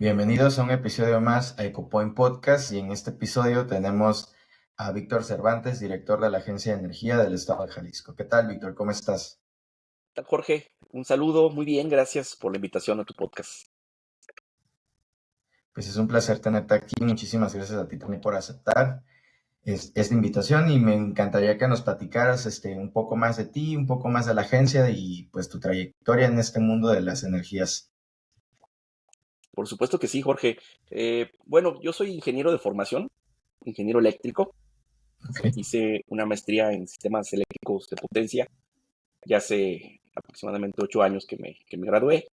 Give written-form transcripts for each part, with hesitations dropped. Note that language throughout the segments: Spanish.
Bienvenidos a un episodio más a EcoPoint Podcast y en este episodio tenemos a Víctor Cervantes, director de la Agencia de Energía del Estado de Jalisco. ¿Qué tal, Víctor? ¿Cómo estás? Jorge, un saludo, muy bien, gracias por la invitación a tu podcast. Pues es un placer tenerte aquí. Muchísimas gracias a ti también por aceptar esta invitación y me encantaría que nos platicaras un poco más de ti, un poco más de la agencia y pues tu trayectoria en este mundo de las energías. Por supuesto que sí, Jorge. Bueno, yo soy ingeniero de formación, ingeniero eléctrico. Okay. Hice una maestría en sistemas eléctricos de potencia. Ya hace aproximadamente 8 años que me gradué.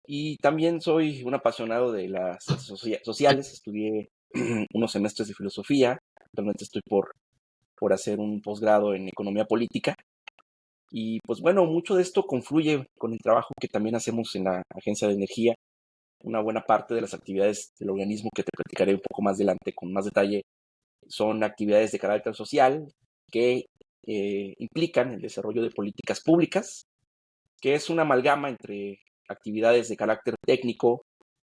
Y también soy un apasionado de las ciencias sociales. Estudié unos semestres de filosofía. Actualmente estoy por hacer un posgrado en economía política. Y pues bueno, mucho de esto confluye con el trabajo que también hacemos en la Agencia de Energía. Una buena parte de las actividades del organismo que te platicaré un poco más adelante con más detalle son actividades de carácter social que implican el desarrollo de políticas públicas, que es una amalgama entre actividades de carácter técnico,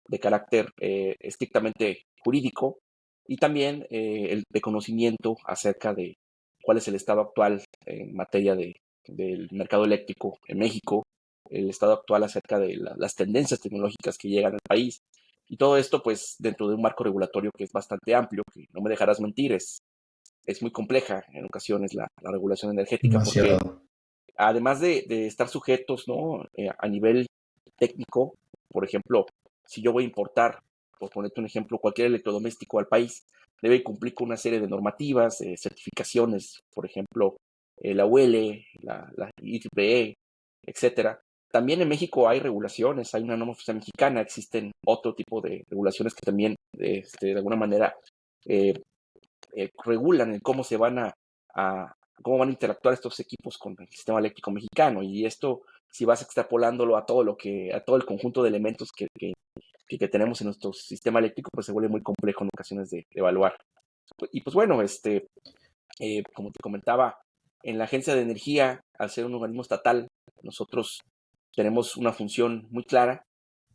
de carácter estrictamente jurídico y también el de conocimiento acerca de cuál es el estado actual en materia del mercado eléctrico en México, el estado actual acerca de las tendencias tecnológicas que llegan al país. Y todo esto, pues, dentro de un marco regulatorio que es bastante amplio, que no me dejarás mentir, es muy compleja en ocasiones la regulación energética, porque Demasiado. además de estar sujetos, ¿no? A nivel técnico, por ejemplo, si yo voy a importar, por ponerte un ejemplo, cualquier electrodoméstico al país, debe cumplir con una serie de normativas, certificaciones, por ejemplo, la UL, la IEEE, etcétera. También en México hay regulaciones, hay una norma oficial mexicana, existen otro tipo de regulaciones que también, de alguna manera, eh, regulan el cómo se van a cómo van a interactuar estos equipos con el sistema eléctrico mexicano. Y esto, si vas extrapolándolo a todo el conjunto de elementos que tenemos en nuestro sistema eléctrico, pues se vuelve muy complejo en ocasiones de evaluar. Y pues bueno, como te comentaba, en la Agencia de Energía, al ser un organismo estatal, nosotros tenemos una función muy clara,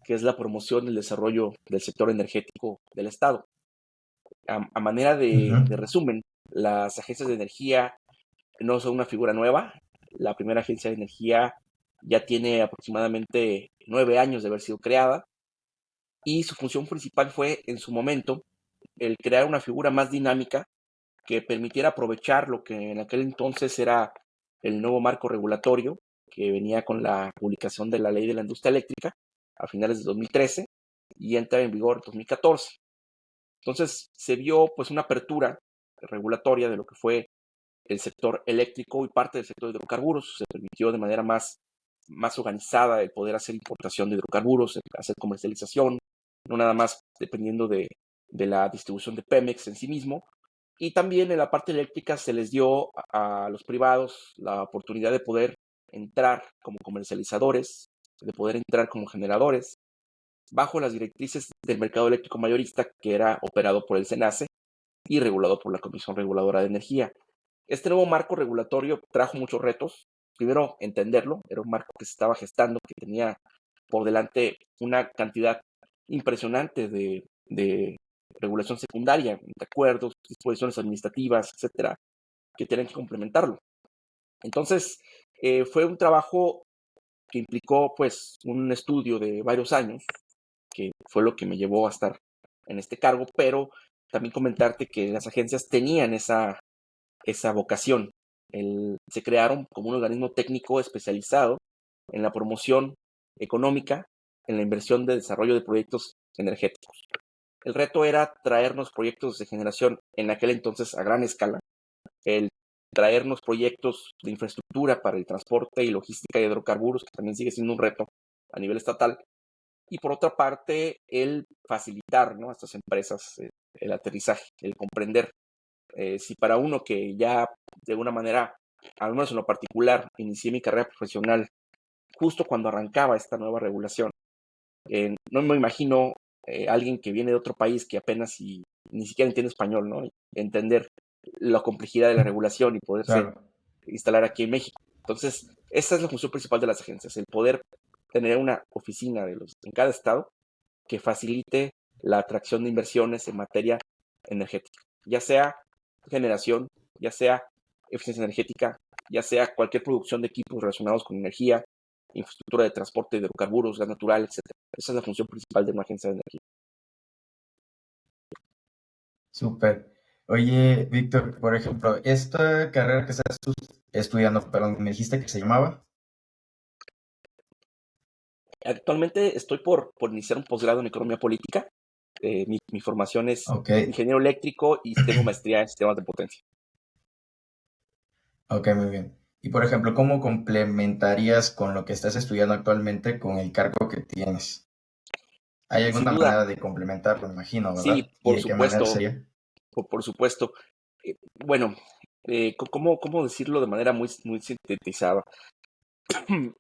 que es la promoción y el desarrollo del sector energético del Estado. A manera de Ujú. resumen, las agencias de energía no son una figura nueva. La primera agencia de energía ya tiene aproximadamente 9 años de haber sido creada y su función principal fue en su momento el crear una figura más dinámica que permitiera aprovechar lo que en aquel entonces era el nuevo marco regulatorio que venía con la publicación de la ley de la industria eléctrica a finales de 2013 y entra en vigor en 2014. Entonces se vio pues una apertura regulatoria de lo que fue el sector eléctrico y parte del sector de hidrocarburos. Se permitió de manera más organizada el poder hacer importación de hidrocarburos, hacer comercialización, no nada más dependiendo de la distribución de Pemex en sí mismo. Y también en la parte eléctrica se les dio a los privados la oportunidad de poder entrar como comercializadores, de poder entrar como generadores, bajo las directrices del mercado eléctrico mayorista que era operado por el SENACE y regulado por la Comisión Reguladora de Energía. Este nuevo marco regulatorio trajo muchos retos. Primero, entenderlo. Era un marco que se estaba gestando, que tenía por delante una cantidad impresionante de regulación secundaria, de acuerdos, disposiciones administrativas, etcétera, que tenían que complementarlo. Entonces, fue un trabajo que implicó, pues, un estudio de varios años, que fue lo que me llevó a estar en este cargo, pero también comentarte que las agencias tenían esa vocación. Se crearon como un organismo técnico especializado en la promoción económica, en la inversión de desarrollo de proyectos energéticos. El reto era traernos proyectos de generación en aquel entonces a gran escala, el traernos proyectos de infraestructura para el transporte y logística de hidrocarburos, que también sigue siendo un reto a nivel estatal, y por otra parte, el facilitar, ¿no?, a estas empresas el aterrizaje, el comprender. Si para uno que ya de alguna manera, al menos en lo particular, inicié mi carrera profesional justo cuando arrancaba esta nueva regulación, no me imagino alguien que viene de otro país que apenas ni siquiera entiende español, ¿no? Entender la complejidad de la regulación y poderse Claro. instalar aquí en México. Entonces, esa es la función principal de las agencias, el poder tener una oficina en cada estado que facilite la atracción de inversiones en materia energética, ya sea generación, ya sea eficiencia energética, ya sea cualquier producción de equipos relacionados con energía, infraestructura de transporte de hidrocarburos, gas natural, etcétera. Esa es la función principal de una agencia de energía. Súper. Oye, Víctor, por ejemplo, esta carrera que estás estudiando, perdón, me dijiste que se llamaba. Actualmente estoy por iniciar un posgrado en economía política. Mi formación es Ok, ingeniero eléctrico y tengo maestría en sistemas de potencia. ok, muy bien. Y por ejemplo, ¿cómo complementarías con lo que estás estudiando actualmente con el cargo que tienes? ¿Hay Sin alguna duda, manera de complementarlo, me imagino, sí, verdad? ¿Y de qué manera sería? por supuesto. Bueno, ¿cómo decirlo de manera muy sintetizada?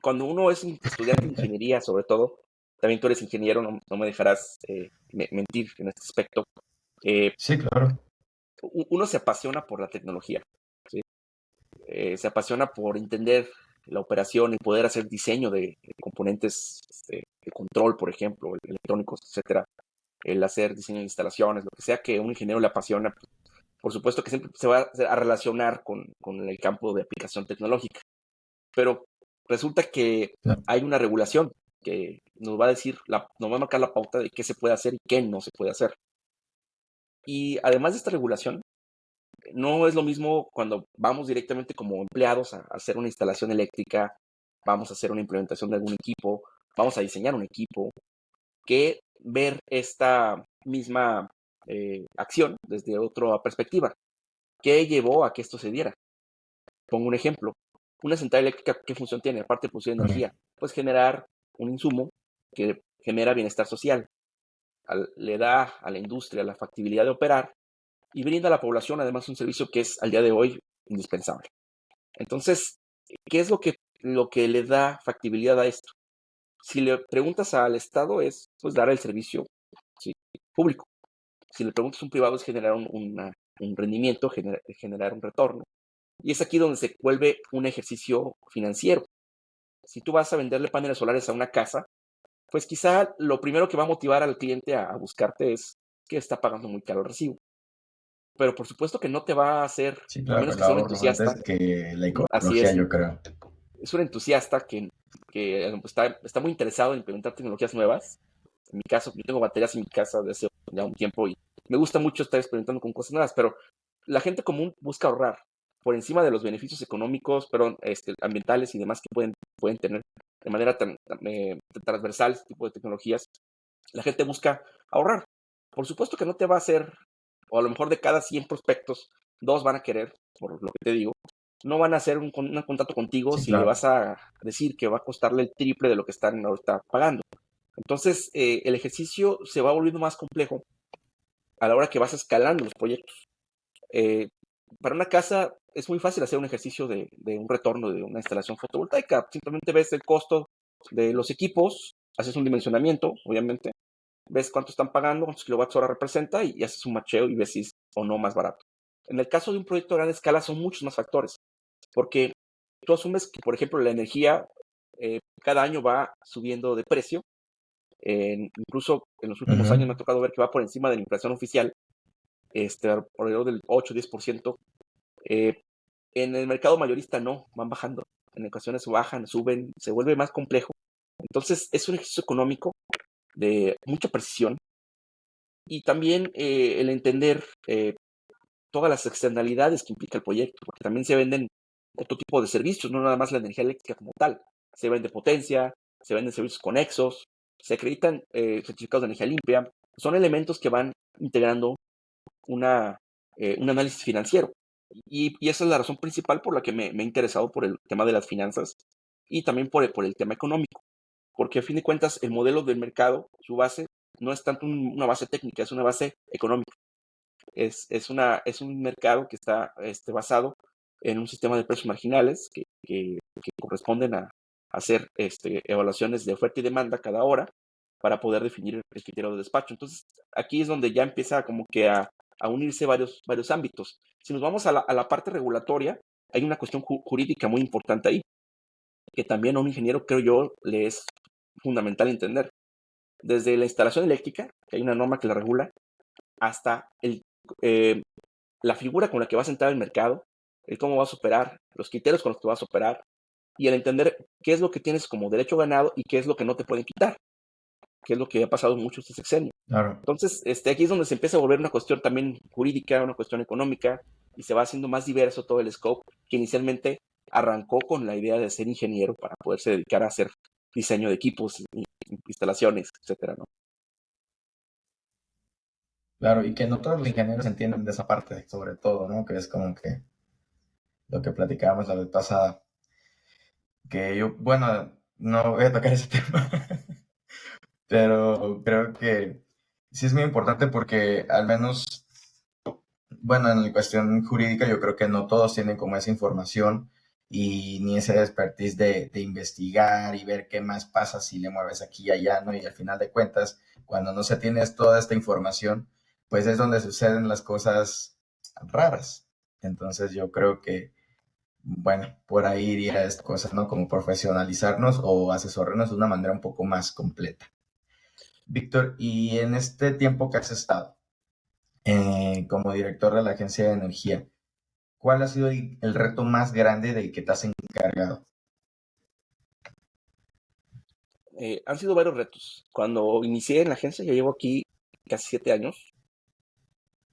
Cuando uno es un estudiante de ingeniería, sobre todo, también tú eres ingeniero, no me dejarás mentir en este aspecto. eh, Sí, claro. Uno se apasiona por la tecnología, ¿sí? Se apasiona por entender la operación y poder hacer diseño de componentes de control, por ejemplo, electrónicos, etcétera. El hacer diseño de instalaciones, lo que sea que a un ingeniero le apasiona, pues, por supuesto que siempre se va a relacionar con el campo de aplicación tecnológica. Pero resulta que Claro. hay una regulación que nos va a decir, nos va a marcar la pauta de qué se puede hacer y qué no se puede hacer. Y además de esta regulación, no es lo mismo cuando vamos directamente como empleados a hacer una instalación eléctrica, vamos a hacer una implementación de algún equipo, vamos a diseñar un equipo, que ver esta misma acción desde otra perspectiva. ¿Qué llevó a que esto se diera? Pongo un ejemplo. Una central eléctrica, ¿qué función tiene? Aparte de producir energía, Ok, pues generar un insumo que genera bienestar social, le da a la industria la factibilidad de operar y brinda a la población además un servicio que es al día de hoy indispensable. Entonces, ¿qué es lo que le da factibilidad a esto? Si le preguntas al Estado es pues dar el servicio, ¿sí?, público. Si le preguntas a un privado es generar un rendimiento, generar un retorno. Y es aquí donde se vuelve un ejercicio financiero. Si tú vas a venderle paneles solares a una casa, pues quizá lo primero que va a motivar al cliente a buscarte es que está pagando muy caro el recibo. Pero por supuesto que no te va a hacer, sí, a claro, menos el que sea un ahorro entusiasta, antes que la así ecología, yo creo. es un entusiasta que está muy interesado en implementar tecnologías nuevas. En mi caso, yo tengo baterías en mi casa desde hace ya un tiempo y me gusta mucho estar experimentando con cosas nuevas, pero la gente común busca ahorrar por encima de los beneficios económicos, perdón, ambientales y demás que pueden tener de manera tan transversal este tipo de tecnologías. La gente busca ahorrar. Por supuesto que no te va a hacer, o a lo mejor de cada 100 prospectos, dos van a querer, por lo que te digo, no van a hacer un contrato contigo Sí, si le claro. vas a decir que va a costarle el triple de lo que están ahorita pagando. Entonces, el ejercicio se va volviendo más complejo a la hora que vas escalando los proyectos. Eh, para una casa es muy fácil hacer un ejercicio de un retorno de una instalación fotovoltaica. Simplemente ves el costo de los equipos, haces un dimensionamiento, obviamente, ves cuánto están pagando, cuántos kilowatts hora representa y haces un macheo y ves si es o no más barato. En el caso de un proyecto a gran escala son muchos más factores, porque tú asumes que, por ejemplo, la energía cada año va subiendo de precio. Incluso en los últimos años me ha Ujú. tocado ver que va por encima de la inflación oficial, alrededor del 8-10%. Eh, en el mercado mayorista no, van bajando. En ocasiones bajan, suben, se vuelve más complejo. Entonces es un ejercicio económico de mucha precisión y también el entender todas las externalidades que implica el proyecto, porque también se venden otro tipo de servicios, no nada más la energía eléctrica como tal. Se vende potencia, se venden servicios conexos, se acreditan certificados de energía limpia. Son elementos que van integrando una, un análisis financiero. Y esa es la razón principal por la que me he interesado por el tema de las finanzas y también por el tema económico. Porque a fin de cuentas el modelo del mercado, su base, no es tanto una base técnica, es una base económica. Es un mercado que está basado en un sistema de precios marginales que corresponden a hacer evaluaciones de oferta y demanda cada hora para poder definir el criterio de despacho. Entonces, aquí es donde ya empieza como que a unirse varios ámbitos. Si nos vamos a la parte regulatoria, hay una cuestión jurídica muy importante ahí, que también a un ingeniero, creo yo, le es fundamental entender. desde la instalación eléctrica, que hay una norma que la regula, hasta eh, la figura con la que vas a entrar al mercado, el cómo vas a operar, los criterios con los que vas a operar, y el entender qué es lo que tienes como derecho ganado y qué es lo que no te pueden quitar, que es lo que ha pasado mucho este sexenio. Claro. Entonces, aquí es donde se empieza a volver una cuestión también jurídica, una cuestión económica, y se va haciendo más diverso todo el scope, que inicialmente arrancó con la idea de ser ingeniero para poderse dedicar a hacer diseño de equipos, instalaciones, etcétera, ¿no? Claro, y que no todos los ingenieros entienden de esa parte, sobre todo, ¿no? Que es como que lo que platicábamos la vez pasada, que yo, bueno, no voy a tocar ese tema, pero creo que sí es muy importante porque al menos, bueno, en la cuestión jurídica yo creo que no todos tienen como esa información y ni ese expertise de investigar y ver qué más pasa si le mueves aquí y allá, ¿no? Y al final de cuentas, cuando no se tiene toda esta información, pues es donde suceden las cosas raras. Entonces yo creo que, bueno, por ahí iría esta cosa, ¿no? Como profesionalizarnos o asesorarnos de una manera un poco más completa. Víctor, y en este tiempo que has estado como director de la Agencia de Energía, ¿cuál ha sido el reto más grande del que te has encargado? Han sido varios retos. Cuando inicié en la agencia, ya llevo aquí casi 7 años,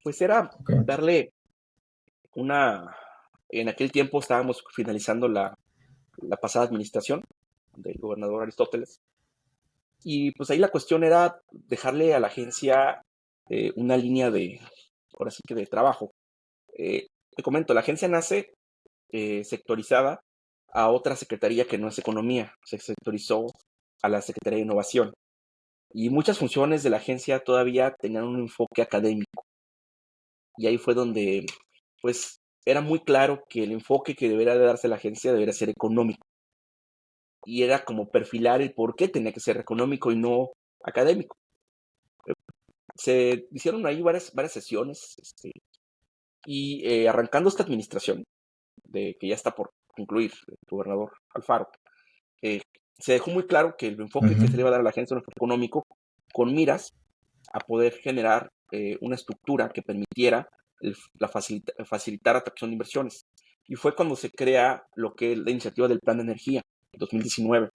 pues era Okay. darle una... En aquel tiempo estábamos finalizando la pasada administración del gobernador Aristóteles. Y pues ahí la cuestión era dejarle a la agencia una línea ahora sí que de trabajo. Te comento, la agencia nace sectorizada a otra secretaría que no es economía, se sectorizó a la Secretaría de Innovación. Y muchas funciones de la agencia todavía tenían un enfoque académico. Y ahí fue donde, pues, era muy claro que el enfoque que debería de darse la agencia debería ser económico. Y era como perfilar el por qué tenía que ser económico y no académico. Se hicieron ahí varias sesiones y arrancando esta administración, que ya está por concluir el gobernador Alfaro, eh, se dejó muy claro que el enfoque que se le iba a dar a la agencia era un enfoque económico con miras a poder generar una estructura que permitiera facilitar atracción de inversiones. Y fue cuando se crea lo que es la iniciativa del Plan de Energía, en 2019.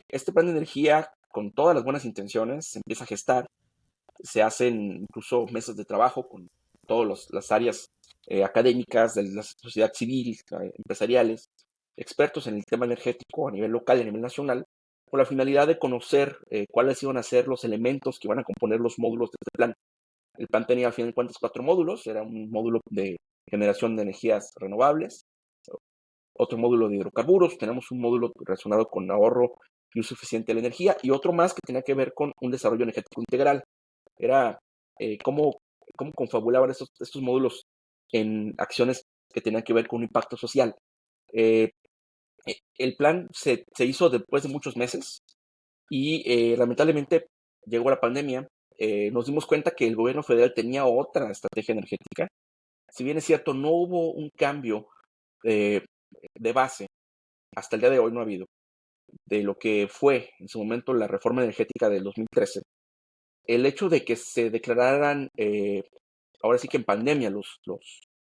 Este Plan de Energía, con todas las buenas intenciones, se empieza a gestar. Se hacen incluso mesas de trabajo con todas las áreas académicas de la sociedad civil, empresariales, expertos en el tema energético a nivel local y a nivel nacional, con la finalidad de conocer cuáles iban a ser los elementos que iban a componer los módulos de este plan. El plan tenía al fin de cuentas 4 módulos, era un módulo de generación de energías renovables, otro módulo de hidrocarburos, tenemos un módulo relacionado con ahorro y uso eficiente de la energía y otro más que tenía que ver con un desarrollo energético integral. Era cómo confabulaban estos módulos en acciones que tenían que ver con un impacto social. Eh, el plan se hizo después de muchos meses y lamentablemente llegó la pandemia. Nos dimos cuenta que el gobierno federal tenía otra estrategia energética. Si bien es cierto, no hubo un cambio eh, de base, hasta el día de hoy no ha habido, de lo que fue en su momento la reforma energética del 2013. El hecho de que se declararan, ahora sí que en pandemia, los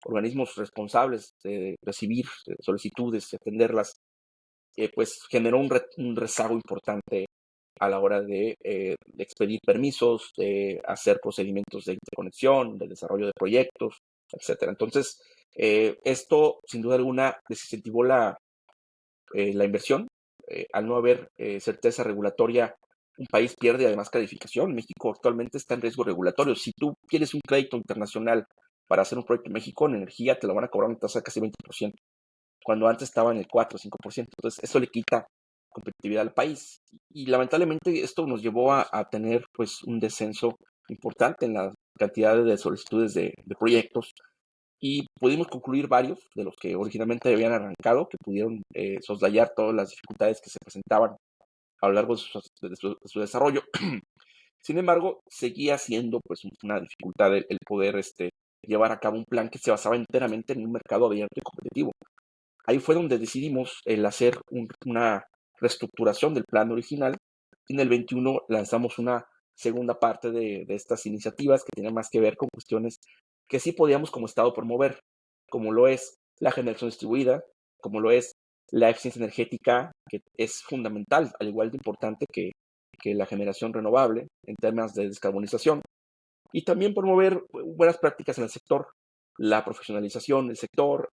organismos responsables de recibir solicitudes y atenderlas, pues generó un rezago importante a la hora de expedir permisos, de hacer procedimientos de interconexión, de desarrollo de proyectos, etcétera. Entonces, esto, sin duda alguna, desincentivó la inversión. Al no haber certeza regulatoria, un país pierde además calificación. México actualmente está en riesgo regulatorio. Si tú quieres un crédito internacional para hacer un proyecto en México en energía, te lo van a cobrar una tasa de casi 20%, cuando antes estaba en el 4 o 5%. Entonces, eso le quita competitividad al país. Y lamentablemente esto nos llevó a tener pues un descenso importante en la cantidad de solicitudes de proyectos y pudimos concluir varios de los que originalmente habían arrancado, que pudieron soslayar todas las dificultades que se presentaban a lo largo de su desarrollo. Sin embargo, seguía siendo pues una dificultad el poder llevar a cabo un plan que se basaba enteramente en un mercado abierto y competitivo. Ahí fue donde decidimos el hacer una reestructuración del plan original En el 21 lanzamos una segunda parte de estas iniciativas que tienen más que ver con cuestiones que sí podíamos como Estado promover, como lo es la generación distribuida, como lo es la eficiencia energética, que es fundamental, al igual de importante que la generación renovable en temas de descarbonización, y también promover buenas prácticas en el sector, la profesionalización del sector,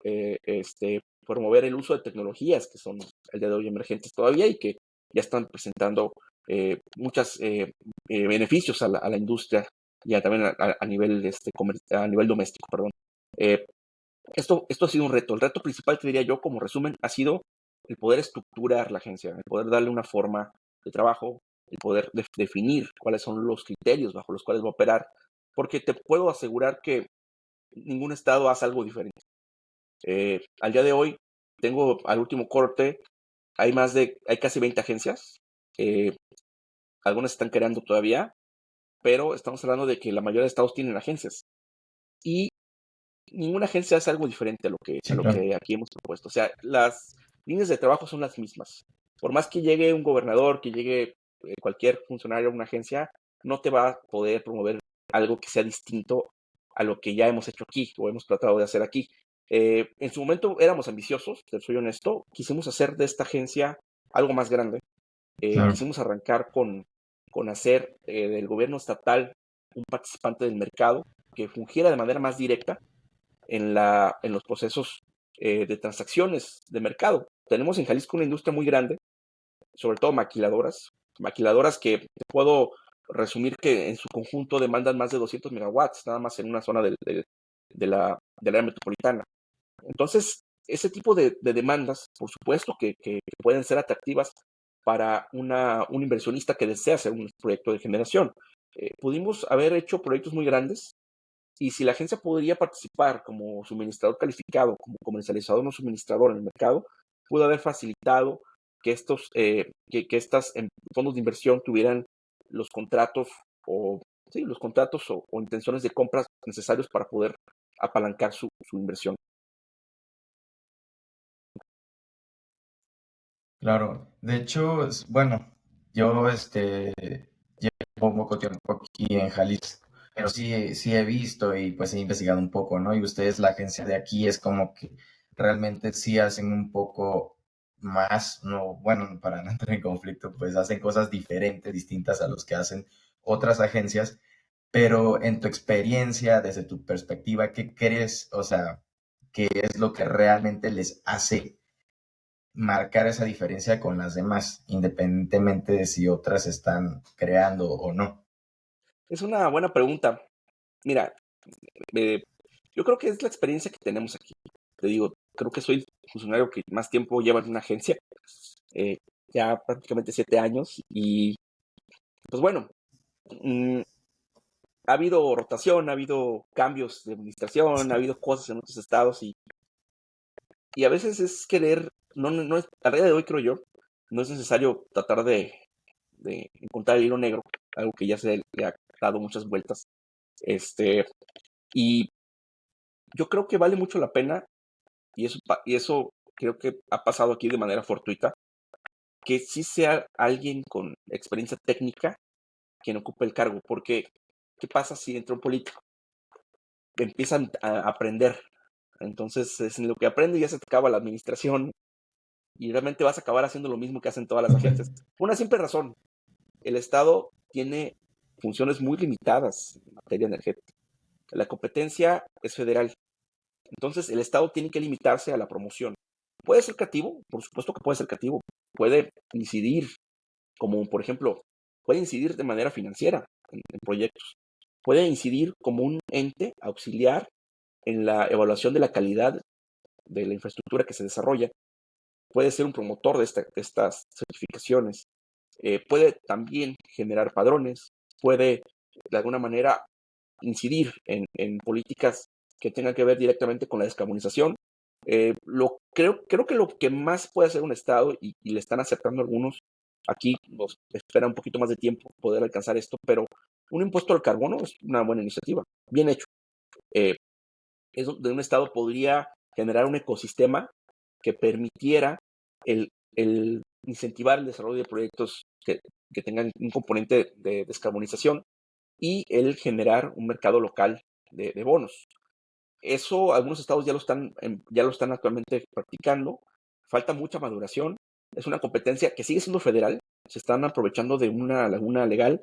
promover el uso de tecnologías que son el día de hoy emergentes todavía y que ya están presentando muchos beneficios a la industria y también a nivel, a nivel doméstico, perdón. Eh, esto ha sido un reto. El reto principal, te diría yo, como resumen, ha sido el poder estructurar la agencia, el poder darle una forma de trabajo, el poder definir cuáles son los criterios bajo los cuales va a operar, porque te puedo asegurar que ningún estado hace algo diferente. Al día de hoy, tengo al último corte, hay casi 20 agencias, eh, algunas están creando todavía, pero estamos hablando de que la mayoría de estados tienen agencias. Y ninguna agencia hace algo diferente a Sí, lo claro. que aquí hemos propuesto. O sea, las líneas de trabajo son las mismas. Por más que llegue un gobernador, que llegue cualquier funcionario a una agencia, no te va a poder promover algo que sea distinto a lo que ya hemos hecho aquí o hemos tratado de hacer aquí. En su momento éramos ambiciosos, te soy honesto, quisimos hacer de esta agencia algo más grande. Claro. Quisimos arrancar con hacer del gobierno estatal un participante del mercado que fungiera de manera más directa en los procesos de transacciones de mercado. Tenemos en Jalisco una industria muy grande, sobre todo maquiladoras que te puedo resumir que en su conjunto demandan más de 200 megawatts, nada más en una zona del área metropolitana. Entonces, ese tipo de demandas, por supuesto que pueden ser atractivas para un inversionista que desea hacer un proyecto de generación. Pudimos haber hecho proyectos muy grandes, y si la agencia podría participar como suministrador calificado, como comercializador no suministrador en el mercado, pudo haber facilitado que estas fondos de inversión tuvieran los contratos o, sí, los contratos o intenciones de compras necesarios para poder apalancar su inversión. Claro. De hecho, bueno, yo llevo poco tiempo aquí en Jalisco, pero sí he visto y pues he investigado un poco, ¿no? Y ustedes, la agencia de aquí, es como que realmente sí hacen un poco más, no, bueno, para no entrar en conflicto, pues hacen cosas diferentes, distintas a los que hacen otras agencias, pero en tu experiencia, desde tu perspectiva, ¿qué crees? O sea, ¿qué es lo que realmente les hace marcar esa diferencia con las demás, independientemente de si otras están creando o no? Es una buena pregunta. Mira, eh, yo creo que es la experiencia que tenemos aquí. Te digo, creo que soy el funcionario que más tiempo lleva en una agencia, eh, ya prácticamente 7 años, y pues bueno, mm, ha habido rotación, ha habido cambios de administración, ha habido cosas en otros estados y a veces es querer, no es, a día de hoy creo yo, no es necesario tratar de encontrar el hilo negro, algo que ya se le ha dado muchas vueltas. Este, y yo creo que vale mucho la pena, y eso creo que ha pasado aquí de manera fortuita, que sí sea alguien con experiencia técnica quien ocupe el cargo, porque ¿qué pasa si entra un político? Empiezan a aprender. Entonces, es en lo que aprende ya se te acaba la administración y realmente vas a acabar haciendo lo mismo que hacen todas las agencias. Por una simple razón, el Estado tiene funciones muy limitadas en materia energética. La competencia es federal. Entonces, el Estado tiene que limitarse a la promoción. Puede ser creativo, por supuesto que puede ser creativo. Puede incidir, como por ejemplo, puede incidir de manera financiera en proyectos. Puede incidir como un ente auxiliar en la evaluación de la calidad de la infraestructura que se desarrolla, puede ser un promotor de estas certificaciones, puede también generar padrones, puede de alguna manera incidir en políticas que tengan que ver directamente con la descarbonización. Creo que lo que más puede hacer un Estado, y le están aceptando algunos, aquí nos espera un poquito más de tiempo poder alcanzar esto, pero un impuesto al carbono es una buena iniciativa, bien hecho. Eh, es donde un Estado podría generar un ecosistema que permitiera el incentivar el desarrollo de proyectos que tengan un componente de descarbonización y el generar un mercado local de bonos. Eso algunos estados ya lo están actualmente practicando. Falta mucha maduración. Es una competencia que sigue siendo federal. Se están aprovechando de una laguna legal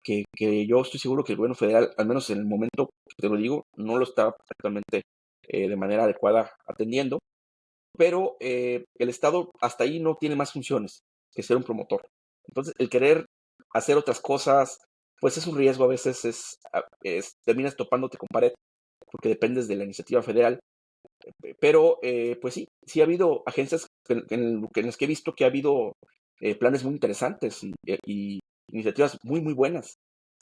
que yo estoy seguro que el gobierno federal, al menos en el momento que te lo digo, no lo está actualmente de manera adecuada atendiendo. Pero el estado hasta ahí no tiene más funciones que ser un promotor. Entonces, el querer hacer otras cosas, pues es un riesgo a veces, terminas topándote con pared porque dependes de la iniciativa federal. Pero, pues sí, sí ha habido agencias en las que he visto que ha habido planes muy interesantes y iniciativas muy, muy buenas.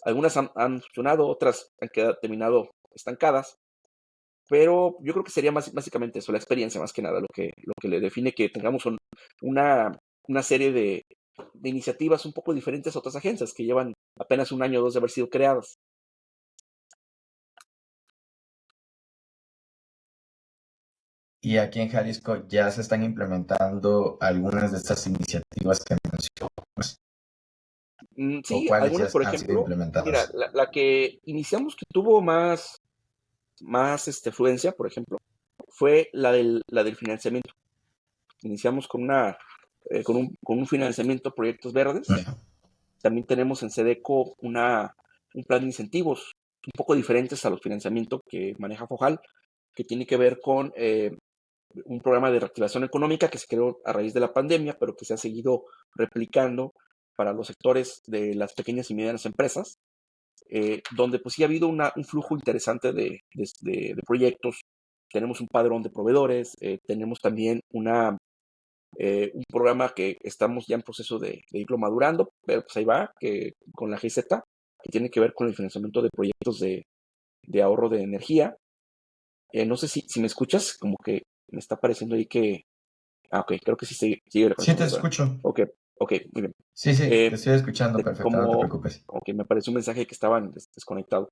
Algunas han funcionado, otras han terminado estancadas, pero yo creo que sería básicamente eso, la experiencia más que nada, lo que le define que tengamos una, una serie de iniciativas un poco diferentes a otras agencias que llevan apenas un año o dos de haber sido creadas. Y aquí en Jalisco ya se están implementando algunas de estas iniciativas que mencionas, o Sí, cuáles ya algunas, por han sido ejemplo, mira, implementadas. la que iniciamos que tuvo más fluencia, por ejemplo, fue la del financiamiento. Iniciamos con un financiamiento a proyectos verdes. Ujú. También tenemos en SEDECO un plan de incentivos un poco diferentes a los financiamientos que maneja FOJAL, que tiene que ver con un programa de reactivación económica que se creó a raíz de la pandemia, pero que se ha seguido replicando para los sectores de las pequeñas y medianas empresas, donde pues sí ha habido un flujo interesante de proyectos. Tenemos un padrón de proveedores, tenemos también un programa que estamos ya en proceso de irlo madurando, pero pues ahí va, que con la GZ, que tiene que ver con el financiamiento de proyectos de ahorro de energía. No sé si me escuchas, como que me está pareciendo ahí que... Ah, ok, creo que sí sigue la Sí, te conexión, ¿verdad? escucho. Ok, ok, muy bien. Sí, sí, te Eh, estoy escuchando perfecto, no te como, preocupes. ok, me apareció un mensaje que estaban desconectados.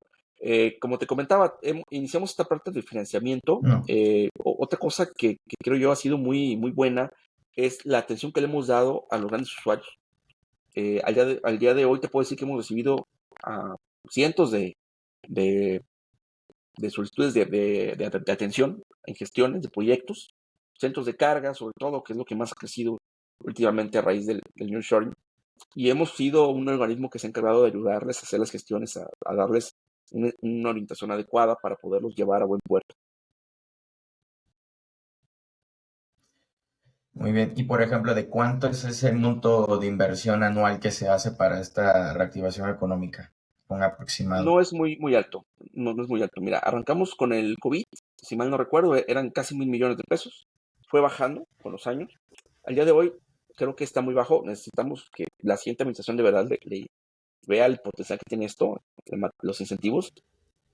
Como te comentaba, iniciamos esta parte del financiamiento. No. Otra cosa que creo yo ha sido muy, muy buena es la atención que le hemos dado a los grandes usuarios. Al día de hoy te puedo decir que hemos recibido a cientos de, de solicitudes de atención en gestiones de proyectos, centros de carga, sobre todo, que es lo que más ha crecido últimamente a raíz del nearshoring. Y hemos sido un organismo que se ha encargado de ayudarles a hacer las gestiones, a darles una orientación adecuada para poderlos llevar a buen puerto. Muy bien. Y por ejemplo, ¿de cuánto es ese monto de inversión anual que se hace para esta reactivación económica? Un aproximado. No es muy, muy alto, no es muy alto. Mira, arrancamos con el COVID, si mal no recuerdo, eran casi 1,000 millones de pesos. Fue bajando con los años. Al día de hoy creo que está muy bajo. Necesitamos que la siguiente administración de verdad le vea el potencial que tiene esto, los incentivos.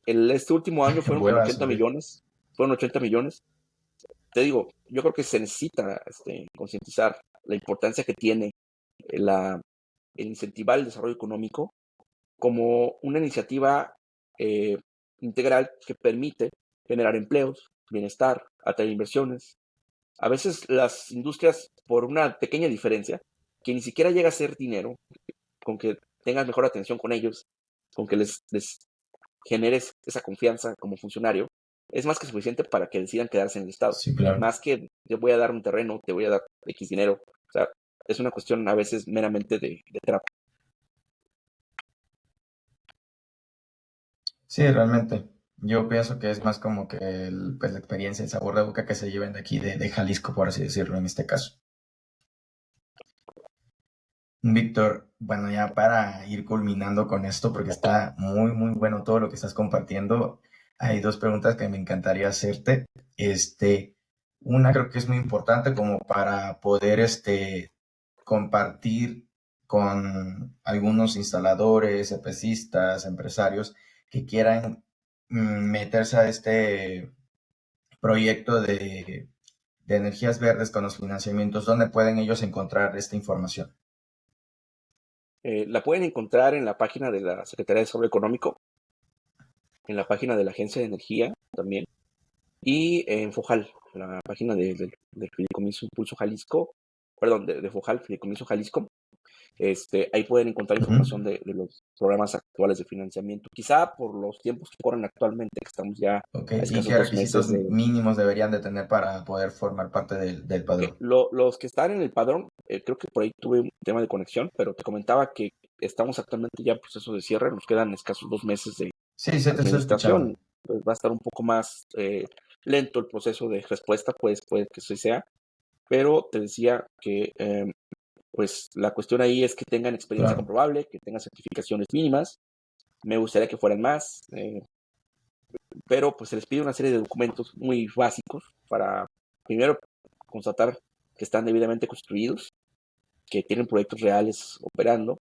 Este último año fueron como Vuelva a 80 subir. millones, fueron 80 millones. Te digo, yo creo que se necesita concientizar la importancia que tiene la, el incentivar el desarrollo económico como una iniciativa eh, integral que permite generar empleos, bienestar, atraer inversiones. A veces las industrias, por una pequeña diferencia, que ni siquiera llega a ser dinero, con que tengas mejor atención con ellos, con que les generes esa confianza como funcionario, es más que suficiente para que decidan quedarse en el Estado. Sí, claro. Más que te voy a dar un terreno, te voy a dar X dinero. O sea, es una cuestión a veces meramente de trato. Sí, realmente. Yo pienso que es más como que pues, la experiencia, el sabor de boca que se lleven de aquí, de Jalisco, por así decirlo, en este caso. Víctor, bueno, ya para ir culminando con esto, porque está muy, muy bueno todo lo que estás compartiendo, hay dos preguntas que me encantaría hacerte. Este, una creo que es muy importante como para poder compartir con algunos instaladores, EPCistas, empresarios que quieran meterse a este proyecto de energías verdes con los financiamientos. ¿Dónde pueden ellos encontrar esta información? La pueden encontrar en la página de la Secretaría de Desarrollo Económico, en la página de la Agencia de Energía también, y en FOJAL, la página del Fideicomiso Impulso Jalisco, perdón, de FOJAL, Fideicomiso Jalisco. Ahí pueden encontrar Ujú. información de los programas actuales de financiamiento. Quizá por los tiempos que corren actualmente, que estamos ya Ok, a ¿y escasos qué 2 meses requisitos de... mínimos deberían de tener para poder formar parte del Ok, padrón? los que están en el padrón, creo que por ahí tuve un tema de conexión, pero te comentaba que estamos actualmente ya en proceso de cierre, nos quedan escasos 2 meses de Sí, se te estoy administración, escuchando. pues va a estar un poco más lento el proceso de respuesta, pues puede que así sea, pero te decía que pues la cuestión ahí es que tengan experiencia Claro. comprobable, que tengan certificaciones mínimas, me gustaría que fueran más, pero pues se les pide una serie de documentos muy básicos para, primero, constatar que están debidamente construidos, que tienen proyectos reales operando,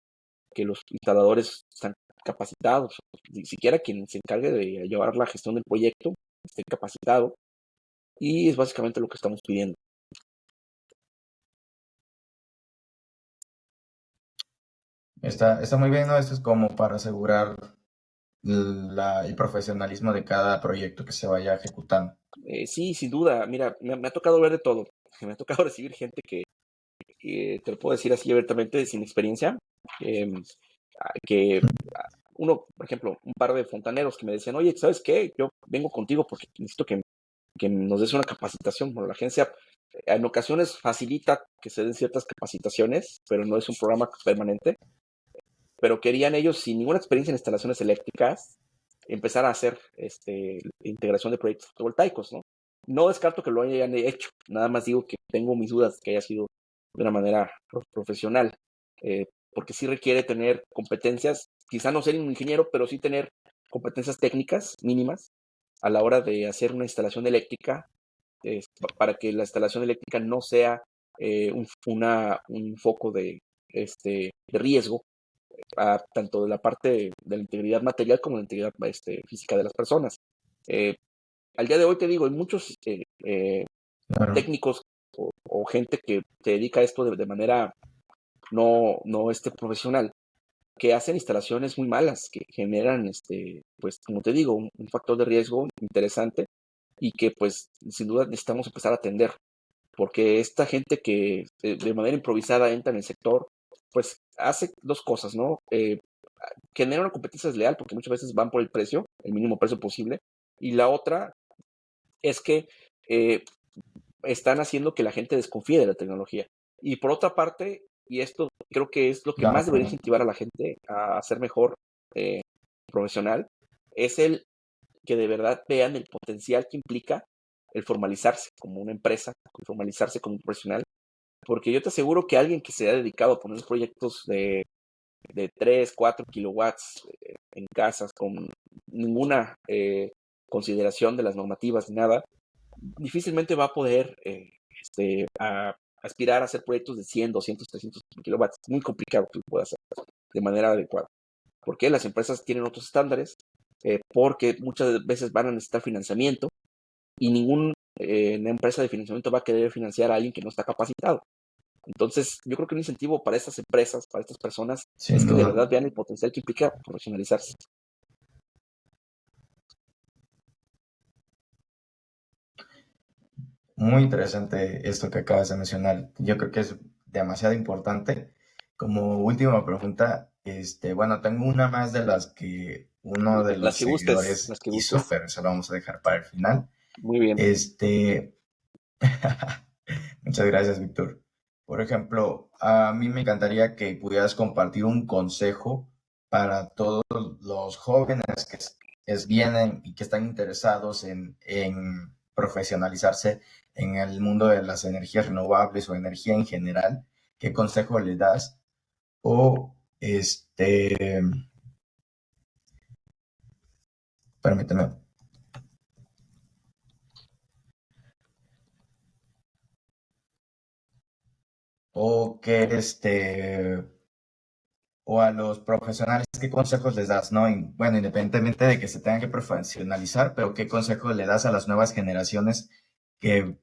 que los instaladores están capacitados, ni siquiera quien se encargue de llevar la gestión del proyecto esté capacitado, y es básicamente lo que estamos pidiendo. Está muy bien, ¿no? Esto es como para asegurar el profesionalismo de cada proyecto que se vaya ejecutando. Sí, sin duda, mira, me ha tocado ver de todo, me ha tocado recibir gente te lo puedo decir así abiertamente, sin experiencia, eh, que uno, por ejemplo, un par de fontaneros que me decían, oye, ¿sabes qué? Yo vengo contigo porque necesito que nos des una capacitación. Bueno, la agencia en ocasiones facilita que se den ciertas capacitaciones, pero no es un programa permanente. Pero querían ellos, sin ninguna experiencia en instalaciones eléctricas, empezar a hacer integración de proyectos fotovoltaicos, ¿no? No descarto que lo hayan hecho, nada más digo que tengo mis dudas que haya sido de una manera profesional, porque sí requiere tener competencias, quizá no ser un ingeniero, pero sí tener competencias técnicas mínimas a la hora de hacer una instalación eléctrica, para que la instalación eléctrica no sea un foco de riesgo, tanto de la parte de la integridad material como de la integridad física de las personas. Eh, al día de hoy te digo, hay muchos Claro. técnicos o gente que se dedica a esto de manera no profesional, que hacen instalaciones muy malas, que generan, pues como te digo, un factor de riesgo interesante y que pues sin duda necesitamos empezar a atender, porque esta gente que de manera improvisada entra en el sector, pues hace dos cosas, ¿no? Genera una competencia desleal porque muchas veces van por el precio, el mínimo precio posible, y la otra es que eh, están haciendo que la gente desconfíe de la tecnología. Y por otra parte, y esto creo que es lo que más debería Claro. incentivar a la gente a ser mejor eh, profesional, es el que de verdad vean el potencial que implica el formalizarse como una empresa, el formalizarse como un profesional, porque yo te aseguro que alguien que se ha dedicado a poner proyectos de 3 4 kilowatts en casas con ninguna consideración de las normativas ni nada, difícilmente va a poder aspirar a hacer proyectos de 100 200 300 kilowatts. Es muy complicado que lo pueda hacer de manera adecuada. Porque las empresas tienen otros estándares, porque muchas veces van a necesitar financiamiento y ninguna empresa de financiamiento va a querer financiar a alguien que no está capacitado. Entonces, yo creo que un incentivo para estas empresas, para estas personas, es Sin que de duda. verdad vean el potencial que implica profesionalizarse. Muy interesante esto que acabas de mencionar. Yo creo que es demasiado importante. Como última pregunta, bueno, tengo una más de las que uno de los Las seguidores que hizo, gustes. pero eso lo vamos a dejar para el final. Muy bien. Este, Muchas gracias, Víctor. Por ejemplo, a mí me encantaría que pudieras compartir un consejo para todos los jóvenes que vienen y que están interesados en profesionalizarse en el mundo de las energías renovables o energía en general. ¿Qué consejo le das? O, permíteme, o que o a los profesionales, ¿qué consejos les das? ¿No? Bueno, independientemente de que se tengan que profesionalizar, pero ¿qué consejo le das a las nuevas generaciones que,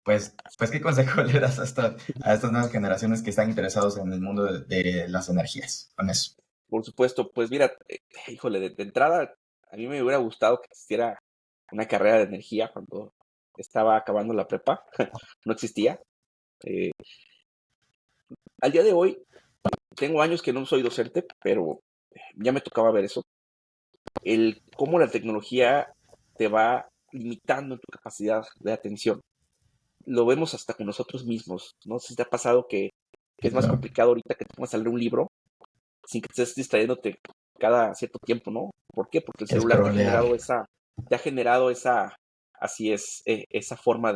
pues ¿qué consejo le das a estas nuevas generaciones que están interesados en el mundo de las energías? Con eso. Por supuesto, pues mira, híjole, de entrada, a mí me hubiera gustado que existiera una carrera de energía cuando estaba acabando la prepa. No existía. Eh, al día de hoy, tengo años que no soy docente, pero ya me tocaba ver eso. El cómo la tecnología te va limitando en tu capacidad de atención. Lo vemos hasta con nosotros mismos. No sé si te ha pasado que Sí, es más claro. complicado ahorita que te pongas a leer un libro sin que estés distrayéndote cada cierto tiempo, ¿no? ¿Por qué? Porque el celular Scrollear. te ha generado esa, así es, esa forma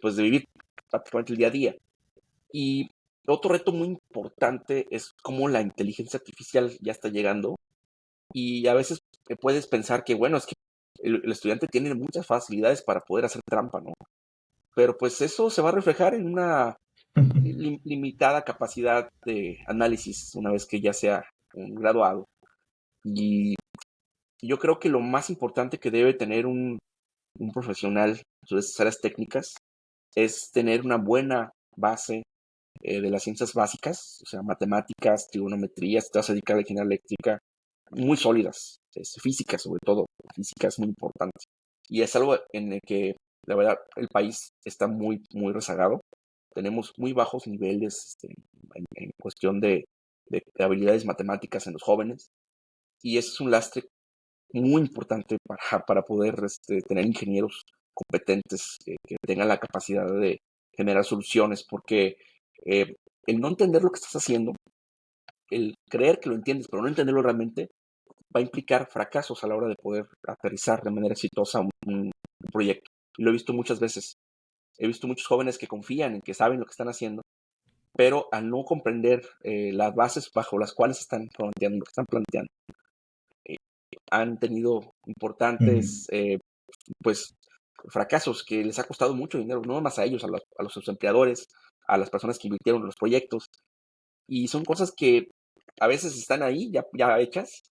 pues de vivir prácticamente el día a día. Y otro reto muy importante es cómo la inteligencia artificial ya está llegando y a veces puedes pensar que, bueno, es que el estudiante tiene muchas facilidades para poder hacer trampa, ¿no? Pero pues eso se va a reflejar en una limitada capacidad de análisis una vez que ya sea un graduado. Y yo creo que lo más importante que debe tener un profesional sobre estas áreas técnicas es tener una buena base de las ciencias básicas, o sea, matemáticas, trigonometría, si te vas a dedicar a la ingeniería eléctrica, muy sólidas, física sobre todo, física es muy importante. Y es algo en el que, la verdad, el país está muy, muy rezagado. Tenemos muy bajos niveles en cuestión de habilidades matemáticas en los jóvenes y eso es un lastre muy importante para poder tener ingenieros competentes que tengan la capacidad de generar soluciones, porque eh, el no entender lo que estás haciendo, el creer que lo entiendes, pero no entenderlo realmente, va a implicar fracasos a la hora de poder aterrizar de manera exitosa un proyecto. Y lo he visto muchas veces. He visto muchos jóvenes que confían en que saben lo que están haciendo, pero al no comprender las bases bajo las cuales están planteando lo que están planteando, eh, han tenido Mm. importantes pues fracasos que les ha costado mucho dinero, no más a ellos, a los empleadores, a las personas que invirtieron en los proyectos. Y son cosas que a veces están ahí ya hechas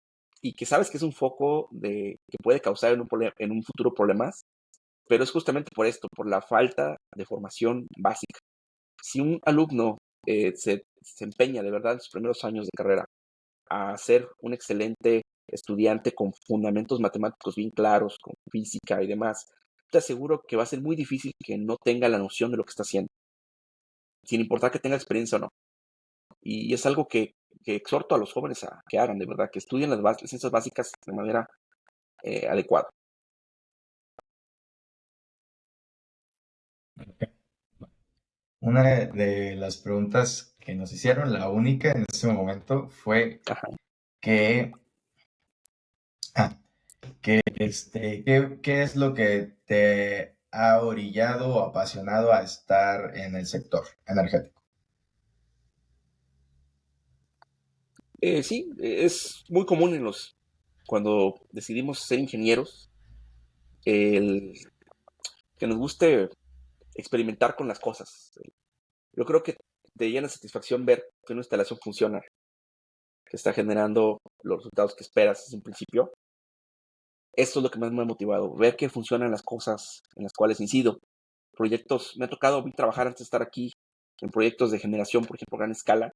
y que sabes que es un foco que puede causar en un futuro problemas, pero es justamente por esto, por la falta de formación básica. Si un alumno se empeña de verdad en sus primeros años de carrera a ser un excelente estudiante con fundamentos matemáticos bien claros, con física y demás, te aseguro que va a ser muy difícil que no tenga la noción de lo que está haciendo, sin importar que tenga experiencia o no. Y es algo que exhorto a los jóvenes a que hagan, de verdad, que estudien las ciencias básicas de manera adecuada. Una de las preguntas que nos hicieron, la única en ese momento, fue Ajá. que, ah, ¿qué es lo que te ha orillado o apasionado a estar en el sector energético? Sí, es muy común cuando decidimos ser ingenieros, el que nos guste experimentar con las cosas. Yo creo que te llena satisfacción ver que una instalación funciona, que está generando los resultados que esperas desde un principio. Esto es lo que más me ha motivado, ver que funcionan las cosas en las cuales incido. Proyectos, me ha tocado a mí trabajar antes de estar aquí en proyectos de generación, por ejemplo, a gran escala,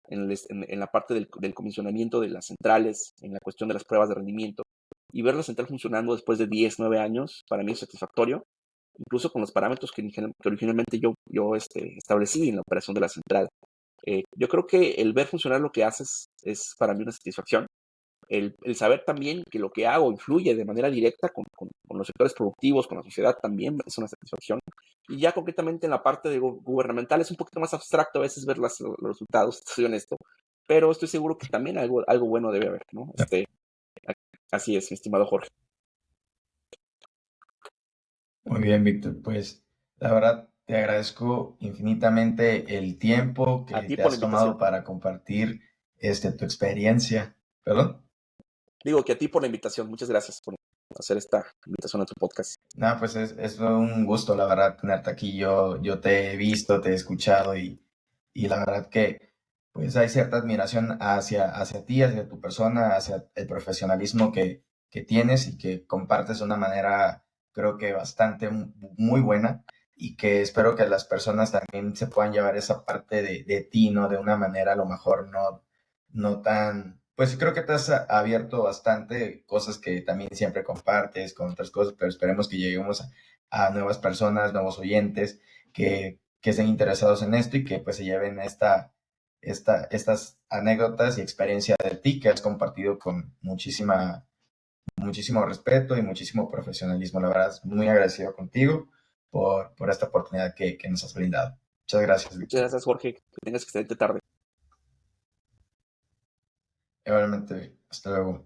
en la parte del comisionamiento de las centrales, en la cuestión de las pruebas de rendimiento, y ver la central funcionando después de 10 9 años, para mí es satisfactorio, incluso con los parámetros que originalmente yo establecí en la operación de la central. Yo creo que el ver funcionar lo que haces es para mí una satisfacción. El saber también que lo que hago influye de manera directa con los sectores productivos, con la sociedad, también es una satisfacción. Y ya concretamente en la parte de gubernamental es un poquito más abstracto a veces ver los resultados, soy honesto, pero estoy seguro que también algo bueno debe haber, ¿no? Así es, mi estimado Jorge. Muy bien, Víctor. Pues la verdad te agradezco infinitamente el tiempo A que ti te por la has invitación. tomado para compartir tu experiencia. ¿Perdón? Digo que a ti por la invitación. Muchas gracias por hacer esta invitación a tu podcast. No, pues es un gusto, la verdad, tenerte aquí. Yo te he visto, te he escuchado y la verdad que pues hay cierta admiración hacia ti, hacia tu persona, hacia el profesionalismo que tienes y que compartes de una manera, creo que bastante muy buena y que espero que las personas también se puedan llevar esa parte de ti, ¿no? De una manera a lo mejor no tan, pues creo que te has abierto bastante cosas que también siempre compartes con otras cosas, pero esperemos que lleguemos a nuevas personas, nuevos oyentes que estén interesados en esto y que pues se lleven estas anécdotas y experiencia de ti que has compartido con muchísimo respeto y muchísimo profesionalismo. La verdad, muy agradecido contigo por esta oportunidad que nos has brindado. Muchas gracias, Muchas Víctor. gracias, Jorge. Que tengas excelente tarde. Igualmente, hasta luego.